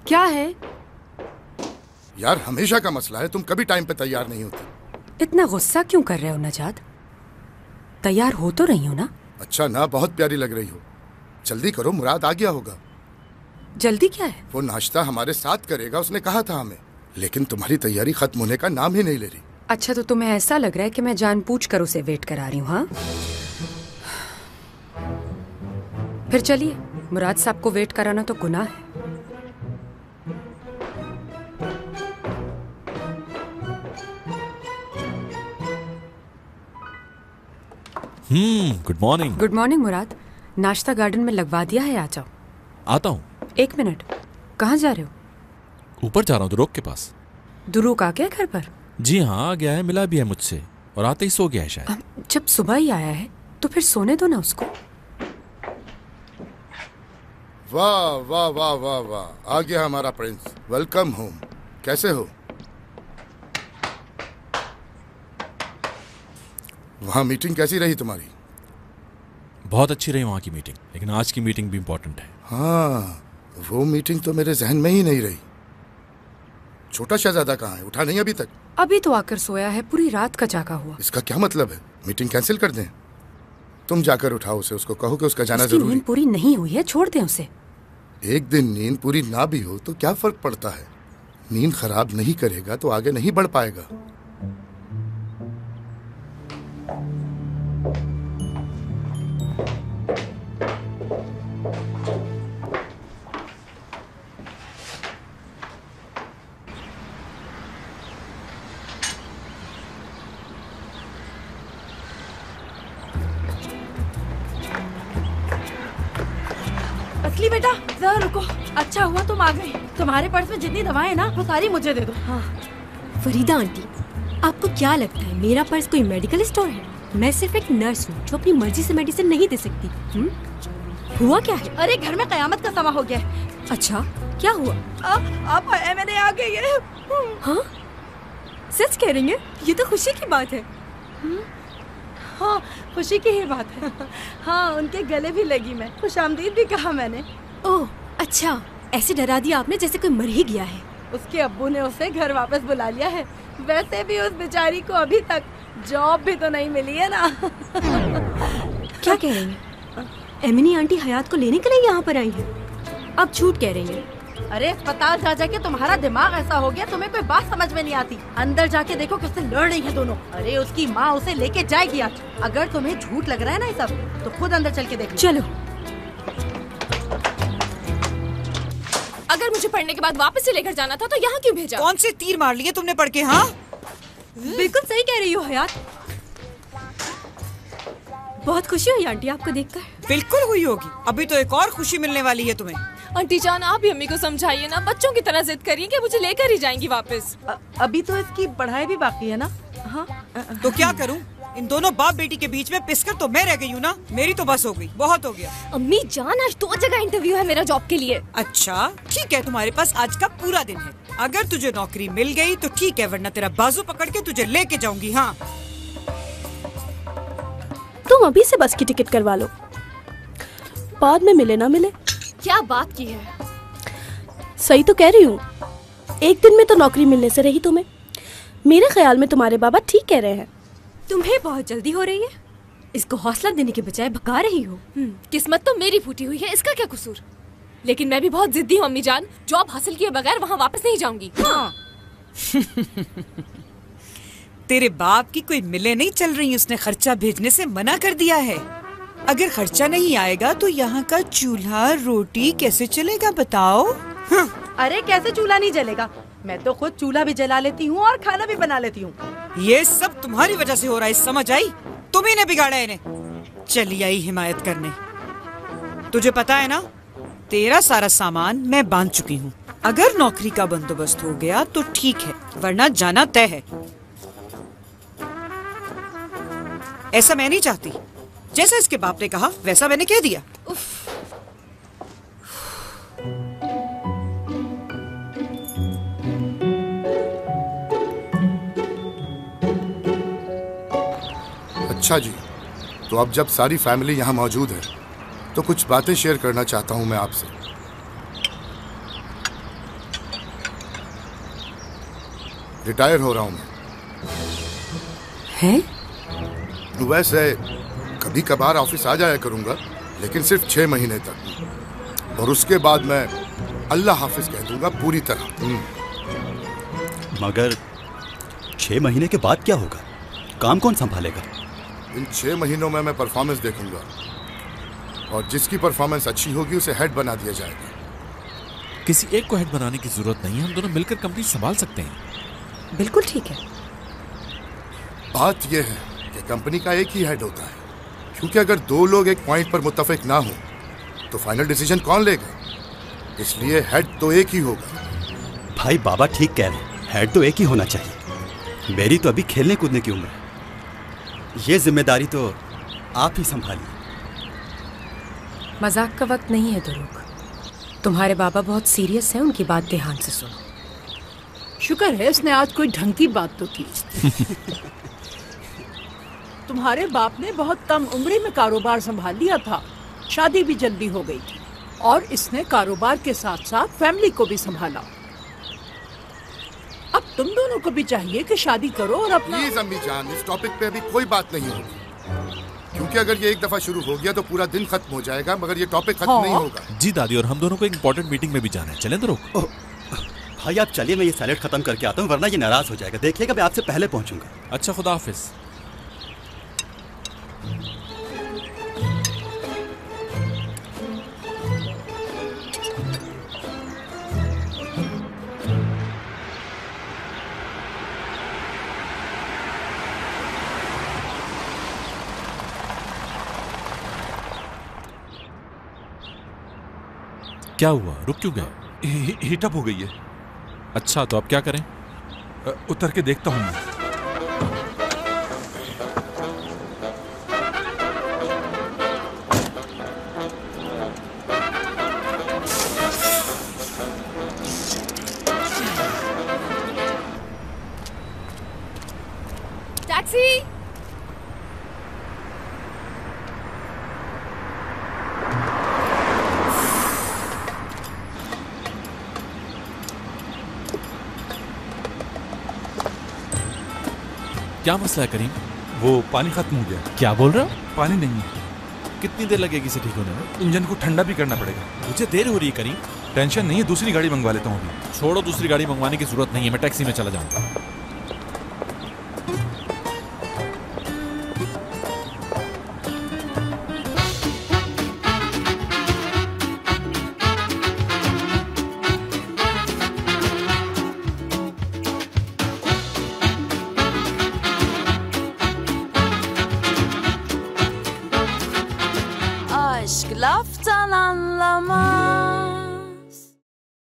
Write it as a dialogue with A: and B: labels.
A: क्या है?
B: यार हमेशा का मसला है, तुम कभी टाइम पे तैयार नहीं होती।
A: इतना गुस्सा क्यों कर रहे हो नजात? तैयार हो तो रही हो ना?
B: अच्छा ना, बहुत प्यारी लग रही हो। जल्दी करो, मुराद आ गया होगा।
A: जल्दी क्या है?
B: वो नाश्ता हमारे साथ करेगा, उसने कहा था हमें, लेकिन तुम्हारी तैयारी खत्म होने का नाम ही नहीं ले रही।
A: अच्छा, तो तुम्हें ऐसा लग रहा है कि मैं जानबूझकर उसे वेट करा रही हूँ? हाँ, फिर चलिए, मुराद साहब को वेट कराना तो गुनाह है।
C: Good morning.
A: गुड मॉर्निंग मुराद। नाश्ता गार्डन में लगवा दिया है, आ जाओ।
C: आता हूँ।
A: 1 मिनट, कहाँ जा रहे हो?
C: ऊपर जा रहा हूँ दुरूक के पास।
A: दुरूक आ गया घर पर?
C: जी हाँ, आ गया है, मिला भी है मुझसे और आते ही सो गया है शायद।
A: जब सुबह ही आया है तो फिर सोने दो ना उसको।
B: वाह वाह वाह वाह वाह, आ गया हमारा प्रिंस। Welcome home. कैसे हो? वहाँ मीटिंग कैसी रही तुम्हारी?
C: बहुत अच्छी रही वहाँ की मीटिंग, लेकिन आज की मीटिंग भी इम्पोर्टेंट है।
B: हाँ, वो मीटिंग तो मेरे जहन में ही नहीं रही। छोटा शहजादा कहाँ है? उठा नहीं अभी तक?
A: अभी तो आकर सोया है, पूरी रात का जागा हुआ।
B: इसका क्या मतलब है? मीटिंग कैंसिल कर दें? तुम जाकर उठाओ उसे, उसको कहो कि उसका जाना
A: उसकी
B: जरूरी।
A: नींद पूरी नहीं हुई है, छोड़ दें उसे।
B: एक दिन नींद पूरी ना भी हो तो क्या फर्क पड़ता है? नींद खराब नहीं करेगा तो आगे नहीं बढ़ पाएगा।
D: असली बेटा जरा रुको। अच्छा हुआ तुम आ गए। तुम्हारे पर्स में जितनी दवाएं हैं ना, वो सारी मुझे दे दो।
E: हाँ फरीदा आंटी, आपको क्या लगता है मेरा पर्स कोई मेडिकल स्टोर है? मैं सिर्फ एक नर्स हूँ जो अपनी मर्जी से मेडिसिन नहीं दे सकती। हुआ क्या है?
D: अरे घर में कयामत का समा हो गया है।
E: अच्छा, क्या हुआ?
D: आप मैंने आ गई है।
E: हाँ, सच कह रही हैं? ये तो खुशी की बात है।
D: हाँ, खुशी की ही बात है। हाँ, उनके गले भी लगी मैं, खुशामदीद भी कहा मैंने।
E: ओह अच्छा, ऐसे डरा दिया आपने जैसे कोई मर ही गया है।
D: उसके अब्बू ने उसे घर वापस बुला लिया है। वैसे भी उस बेचारी को अभी तक जॉब भी तो नहीं मिली है ना।
E: क्या कह रही हैं? एमिनी आंटी हयात को लेने के लिए यहाँ पर आई है? आप झूठ कह रही हैं।
D: अरे अस्पताल जा जाके तुम्हारा दिमाग ऐसा हो गया, तुम्हें कोई बात समझ में नहीं आती। अंदर जाके देखो किससे लड़ रही है दोनों। अरे उसकी माँ उसे लेके जाएगी आज। अगर तुम्हें झूठ लग रहा है ना ये सब, तो खुद अंदर चल के देख लो।
E: चलो।
F: अगर मुझे पढ़ने के बाद वापस से लेकर जाना था तो यहाँ क्यों भेजा?
G: कौन से तीर मार लिए तुमने पढ़ के? हाँ
E: बिल्कुल सही कह रही हो हयात। बहुत खुशी हुई आंटी आपको देखकर।
G: बिल्कुल हुई होगी, अभी तो एक और खुशी मिलने वाली है तुम्हें।
F: आंटी जान, आप भी अम्मी को समझाइए ना, बच्चों की तरह जिद करिए कि मुझे लेकर ही जाएंगी वापस।
D: अभी तो इसकी पढ़ाई भी बाकी है ना। हाँ
G: तो क्या करूं? इन दोनों बाप बेटी के बीच में पिसकर तो मैं रह गई हूँ ना। मेरी तो बस हो गई, बहुत हो गया।
F: अम्मी जान, आज 2 जगह इंटरव्यू है मेरा जॉब के लिए।
G: अच्छा ठीक है, तुम्हारे पास आज का पूरा दिन है। अगर तुझे नौकरी मिल गई तो ठीक है, वरना तेरा बाजू पकड़ के तुझे लेके जाऊंगी। हाँ
H: तुम अभी से बस की टिकट करवा लो, बाद में मिले ना मिले।
F: क्या बात की है?
H: सही तो कह रही हूँ, एक दिन में तो नौकरी मिलने से रही तुम्हें। मेरे ख्याल में तुम्हारे बाबा ठीक कह रहे हैं।
E: तुम्हें बहुत जल्दी हो रही है, इसको हौसला देने के बजाय भगा रही हो।
F: किस्मत तो मेरी फूटी हुई है, इसका क्या कसूर? लेकिन मैं भी बहुत जिद्दी हूँ अम्मी जान, जॉब हासिल किए बगैर वहाँ वापस नहीं जाऊंगी। हाँ।
G: तेरे बाप की कोई मिले नहीं चल रही, उसने खर्चा भेजने से मना कर दिया है। अगर खर्चा नहीं आएगा तो यहाँ का चूल्हा रोटी कैसे चलेगा बताओ?
D: अरे कैसे चूल्हा नहीं जलेगा? मैं तो खुद चूल्हा भी जला लेती हूँ और खाना भी बना लेती हूँ।
G: ये सब तुम्हारी वजह से हो रहा है, समझ आई? तुम्ही ने बिगाड़ा इन्हें। चली आई हिमायत करने। तुझे पता है ना, तेरा सारा सामान मैं बांध चुकी हूँ। अगर नौकरी का बंदोबस्त हो गया तो ठीक है, वरना जाना तय है। ऐसा मैं नहीं चाहती। जैसा इसके बाप ने कहा वैसा मैंने कह दिया।
B: अच्छा जी, तो अब जब सारी फैमिली यहाँ मौजूद है तो कुछ बातें शेयर करना चाहता हूँ मैं आपसे। रिटायर हो रहा हूं मैं।
A: हैं?
B: वैसे कभी कभार ऑफिस आ जाया करूंगा, लेकिन सिर्फ 6 महीने तक, और उसके बाद मैं अल्लाह हाफिज कह दूंगा पूरी तरह।
I: मगर 6 महीने के बाद क्या होगा? काम कौन संभालेगा?
B: इन 6 महीनों में मैं परफॉर्मेंस देखूंगा, और जिसकी परफॉर्मेंस अच्छी होगी उसे हेड बना दिया जाएगा।
C: किसी एक को हेड बनाने की जरूरत नहीं है, हम दोनों मिलकर कंपनी संभाल सकते हैं।
A: बिल्कुल ठीक है।
B: बात यह है कि कंपनी का एक ही हेड होता है, क्योंकि अगर 2 लोग एक पॉइंट पर मुत्तफिक ना हो तो फाइनल डिसीजन कौन लेगा? इसलिए हेड तो एक ही होगा।
I: भाई बाबा ठीक कह रहे हैं, हेड तो एक ही होना चाहिए। मेरी तो अभी खेलने कूदने की उम्र है, ये जिम्मेदारी तो आप ही संभालिए।
A: मजाक का वक्त नहीं है दुरुक, तुम्हारे बाबा बहुत सीरियस हैं, उनकी बात ध्यान से सुनो।
J: शुक्र है इसने आज कोई ढंग की बात तो की। तुम्हारे बाप ने बहुत कम उम्र में कारोबार संभाल लिया था, शादी भी जल्दी हो गई थी, और इसने कारोबार के साथ साथ फैमिली को भी संभाला। अब तुम दोनों को भी चाहिए कि शादी करो और अपना।
B: प्लीज अम्मी जान, इस टॉपिक पे अभी कोई बात नहीं होगी, क्योंकि अगर ये एक दफा शुरू हो गया तो पूरा दिन खत्म हो जाएगा, मगर ये टॉपिक खत्म नहीं होगा।
C: जी दादी, और हम दोनों को एक इंपॉर्टेंट मीटिंग में भी जाना है, चलें दुरुक?
I: भाई आप चलिए, मैं ये सैलेड खत्म करके आता हूँ, वरना ये नाराज हो जाएगा। देखिएगा मैं आपसे पहले पहुंचूंगा।
C: अच्छा, खुदा हाफिज। क्या हुआ, रुक क्यों गए?
K: हीटअप हो गई है।
C: अच्छा, तो अब क्या करें?
K: उतर के देखता हूँ मैं।
F: टैक्सी!
C: क्या मसला है करीम?
K: वो पानी खत्म हो गया।
C: क्या बोल रहे हो?
K: पानी नहीं है।
C: कितनी देर लगेगी इसे ठीक होने में?
K: इंजन को ठंडा भी करना पड़ेगा।
C: मुझे देर हो रही है करीम।
K: टेंशन नहीं है, दूसरी गाड़ी मंगवा लेता हूँ अभी।
C: छोड़ो, दूसरी गाड़ी मंगवाने की जरूरत नहीं है, मैं टैक्सी में चला जाऊंगा।
L: Aşk laftan anlamaz.